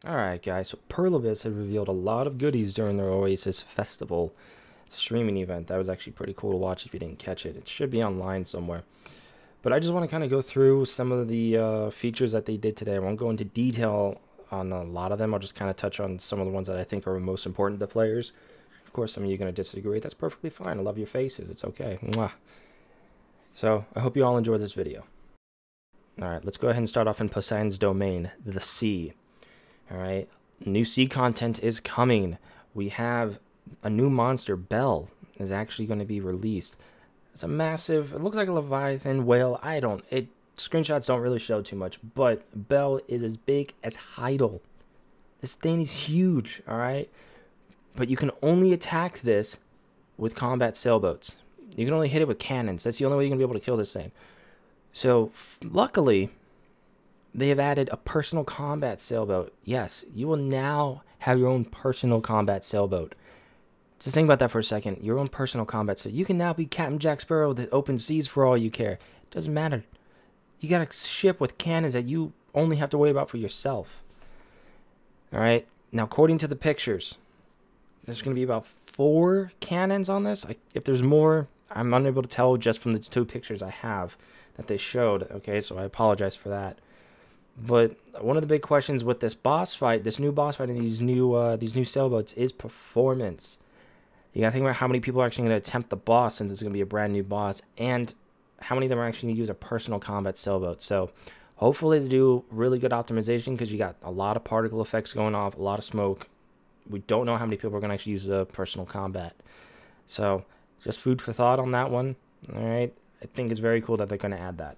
Alright guys, so Perlibis had revealed a lot of goodies during their Oasis Festival streaming event. That was actually pretty cool to watch if you didn't catch it. It should be online somewhere. But I just want to kind of go through some of the features that they did today. I won't go into detail on a lot of them. I'll just kind of touch on some of the ones that I think are most important to players. Of course, some of you are going to disagree. That's perfectly fine. I love your faces. It's okay. Mwah. So, I hope you all enjoy this video. Alright, let's go ahead and start off in Poseidon's domain, the sea. Alright, new sea content is coming. We have a new monster, Bell, is actually going to be released. It's a massive, it looks like a Leviathan whale. Screenshots don't really show too much, but Bell is as big as Heidel. This thing is huge, alright? But you can only attack this with combat sailboats. You can only hit it with cannons. That's the only way you're going to be able to kill this thing. So, luckily, they have added a personal combat sailboat. Yes, you will now have your own personal combat sailboat. Just think about that for a second. Your own personal combat sailboat. You can now be Captain Jack Sparrow of the open seas for all you care. It doesn't matter. You got a ship with cannons that you only have to worry about for yourself. Alright, now according to the pictures, there's going to be about 4 cannons on this. If there's more, I'm unable to tell just from the 2 pictures I have that they showed. Okay, so I apologize for that. But one of the big questions with this boss fight, this new boss fight, and these new sailboats is performance. You gotta think about how many people are actually gonna attempt the boss, since it's gonna be a brand new boss, and how many of them are actually gonna use a personal combat sailboat. So hopefully they do really good optimization, because you got a lot of particle effects going off, a lot of smoke. We don't know how many people are gonna actually use the personal combat. So just food for thought on that one. All right, I think it's very cool that they're gonna add that.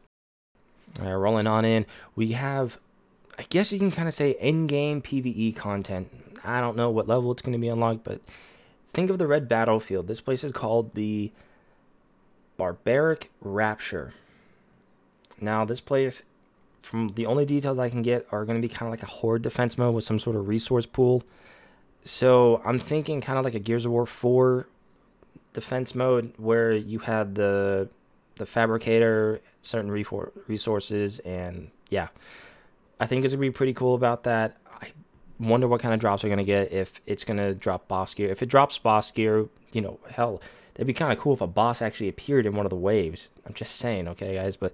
Alright, rolling on in, we have, I guess you can kind of say, in-game PvE content. I don't know what level it's going to be unlocked, but think of the red battlefield. This place is called the Barbarous Rapture. Now, this place, from the only details I can get, are going to be kind of like a horde defense mode with some sort of resource pool. So, I'm thinking kind of like a Gears of War 4 defense mode, where you had the fabricator, certain resources, and yeah, I think it's gonna be pretty cool about that. I wonder what kind of drops we're gonna get, if it's gonna drop boss gear. If it drops boss gear, you know, hell, it'd be kind of cool if a boss actually appeared in one of the waves. I'm just saying, okay guys, but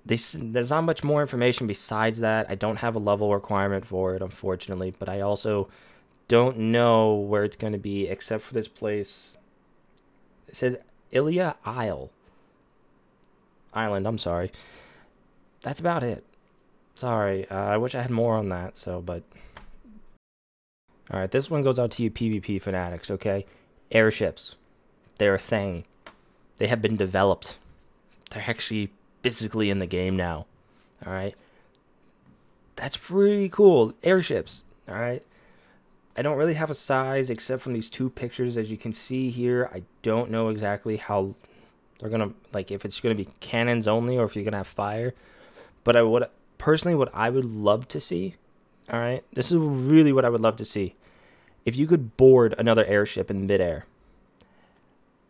there's not much more information besides that. I don't have a level requirement for it, unfortunately, but I also don't know where it's gonna be, except for this place. It says Ilia Island, I'm sorry. That's about it. Sorry, I wish I had more on that, but alright, this one goes out to you PvP fanatics, okay? Airships. They're a thing. They have been developed. They're actually physically in the game now. Alright? That's pretty cool. Airships. Alright? I don't really have a size except from these 2 pictures. As you can see here, I don't know exactly how they're gonna, like, if it's gonna be cannons only or if you're gonna have fire. But what I would love to see, all right, this is really what I would love to see. If you could board another airship in midair,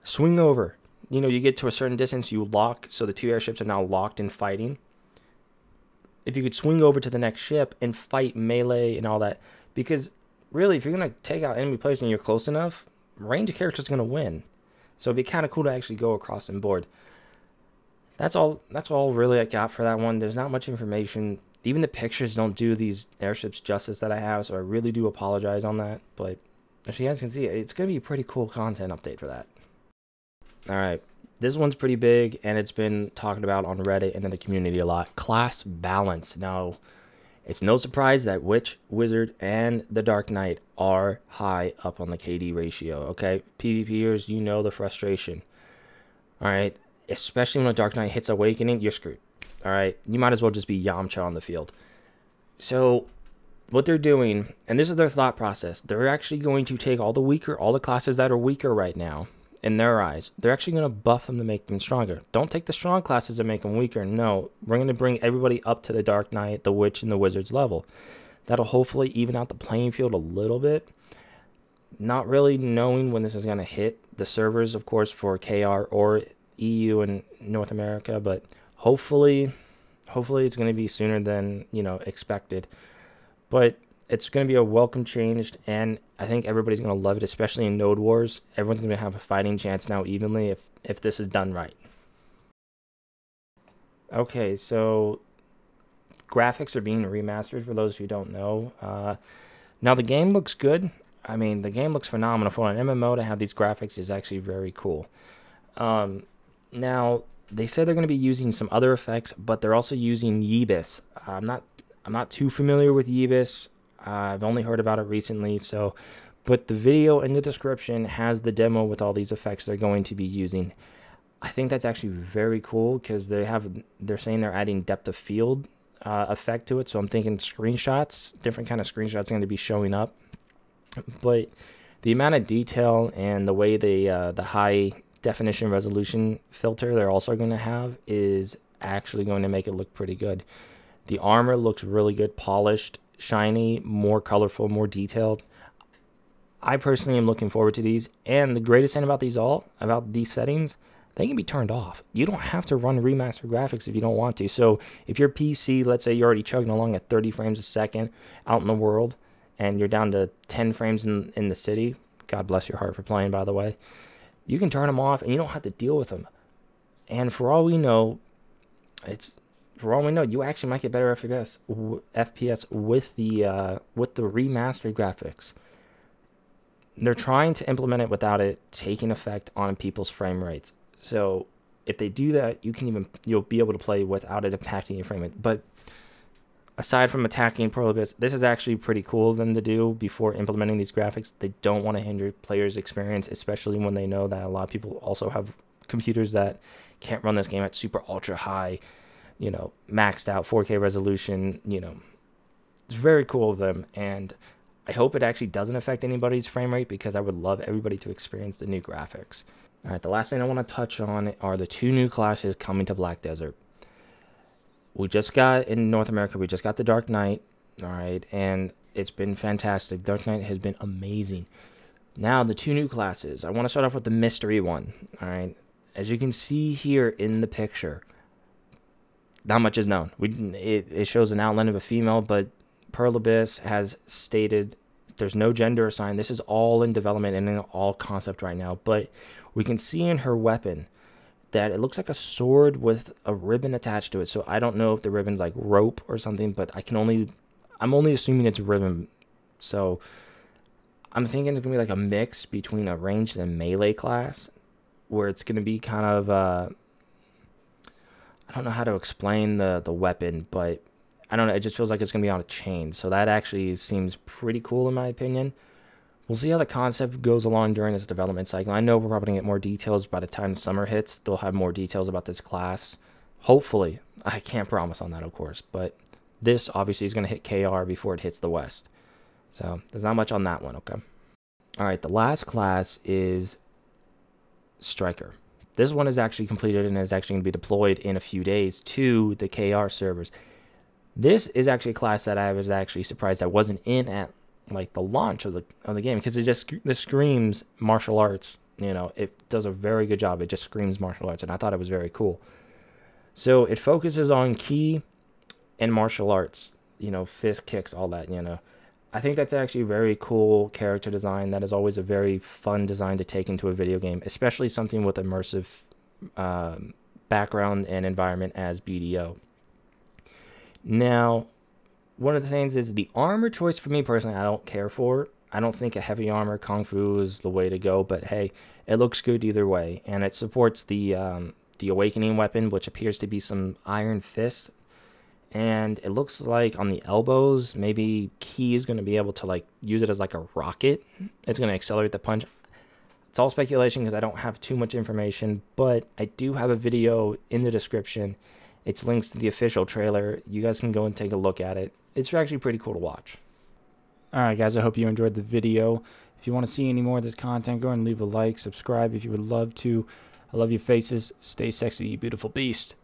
swing over, you know, you get to a certain distance, you lock, so the 2 airships are now locked and fighting. If you could swing over to the next ship and fight melee and all that, because really, if you're gonna take out enemy players and you're close enough, range character's gonna win. So it'd be kind of cool to actually go across and board. That's all really I got for that one. There's not much information. Even the pictures don't do these airships justice that I have, so I really do apologize on that. But as you guys can see, it's going to be a pretty cool content update for that. Alright, this one's pretty big, and it's been talked about on Reddit and in the community a lot. Class balance. Now, it's no surprise that Witch, Wizard, and the Dark Knight are high up on the KD ratio, okay? PvPers, you know the frustration. Alright? Especially when a Dark Knight hits Awakening, you're screwed. Alright? You might as well just be Yamcha on the field. So, what they're doing, and this is their thought process, they're actually going to take all the classes that are weaker right now, in their eyes, they're actually going to buff them to make them stronger. Don't take the strong classes and make them weaker. No, we're going to bring everybody up to the Dark Knight, the Witch, and the Wizard's level. That'll hopefully even out the playing field a little bit. Not really knowing when this is going to hit the servers, of course, for KR or EU and North America, but hopefully it's going to be sooner than, expected. But It's going to be a welcome change, and I think everybody's going to love it, especially in Node Wars. Everyone's going to have a fighting chance now evenly if this is done right. Okay, so graphics are being remastered for those who don't know. Now the game looks good. I mean, the game looks phenomenal. For an MMO to have these graphics is actually very cool. Now they say they're going to be using some other effects, but they're also using Yeebis. I'm not too familiar with Yeebis. I've only heard about it recently, so but the video in the description has the demo with all these effects they're going to be using. I think that's actually very cool because they're saying they're adding depth of field effect to it. So I'm thinking screenshots, different kind of screenshots are going to be showing up. But the amount of detail and the way the high definition resolution filter they're also going to have is actually going to make it look pretty good. The armor looks really good, polished, shiny, more colorful, more detailed. I personally am looking forward to these. And the greatest thing about these settings, they can be turned off. You don't have to run remastered graphics if you don't want to. So if your PC, let's say you're already chugging along at 30 frames a second out in the world, and you're down to 10 frames in the city, God bless your heart for playing, by the way, you can turn them off and you don't have to deal with them. And for all we know, you actually might get better FPS with the remastered graphics. They're trying to implement it without it taking effect on people's frame rates. So if they do that, you'll be able to play without it impacting your frame rate. But aside from attacking Prolibus, this is actually pretty cool of them to do before implementing these graphics. They don't want to hinder players' experience, especially when they know that a lot of people also have computers that can't run this game at super ultra high, maxed out 4K resolution. It's very cool of them, and I hope it actually doesn't affect anybody's frame rate because I would love everybody to experience the new graphics. All right, the last thing I want to touch on are the 2 new classes coming to Black Desert. In North America, we just got the Dark Knight, all right, and it's been fantastic. Dark Knight has been amazing. Now, the 2 new classes. I want to start off with the mystery one, all right. As you can see here in the picture, not much is known. It shows an outline of a female, but Pearl Abyss has stated there's no gender assigned. This is all in development and in all concept right now, but we can see in her weapon that it looks like a sword with a ribbon attached to it. So I don't know if the ribbon's like rope or something, but I'm only assuming it's a ribbon. So I'm thinking it's gonna be like a mix between a ranged and melee class, where it's gonna be kind of I don't know how to explain the weapon, but I don't know. It just feels like it's going to be on a chain. So that actually seems pretty cool in my opinion. We'll see how the concept goes along during this development cycle. I know we're probably going to get more details by the time summer hits. They'll have more details about this class. Hopefully. I can't promise on that, of course. But this obviously is going to hit KR before it hits the West. So there's not much on that one, okay? All right, the last class is Striker. This one is actually completed and is actually going to be deployed in a few days to the KR servers. This is actually a class that I was actually surprised I wasn't in at like the launch of the game, because this screams martial arts. It does a very good job. It just screams martial arts, and I thought it was very cool. So it focuses on ki and martial arts. Fist kicks, all that. I think that's actually a very cool character design. That is always a very fun design to take into a video game, especially something with immersive background and environment as BDO. Now, one of the things is the armor choice for me personally, I don't care for. I don't think a heavy armor Kung Fu is the way to go, but hey, it looks good either way. And it supports the Awakening weapon, which appears to be some Iron Fist. And it looks like on the elbows, maybe Ki is going to be able to like use it as like a rocket. It's going to accelerate the punch. It's all speculation because I don't have too much information, but I do have a video in the description. It's links to the official trailer. You guys can go and take a look at it. It's actually pretty cool to watch. Alright guys, I hope you enjoyed the video. If you want to see any more of this content, go and leave a like, subscribe if you would love to. I love your faces. Stay sexy, you beautiful beast.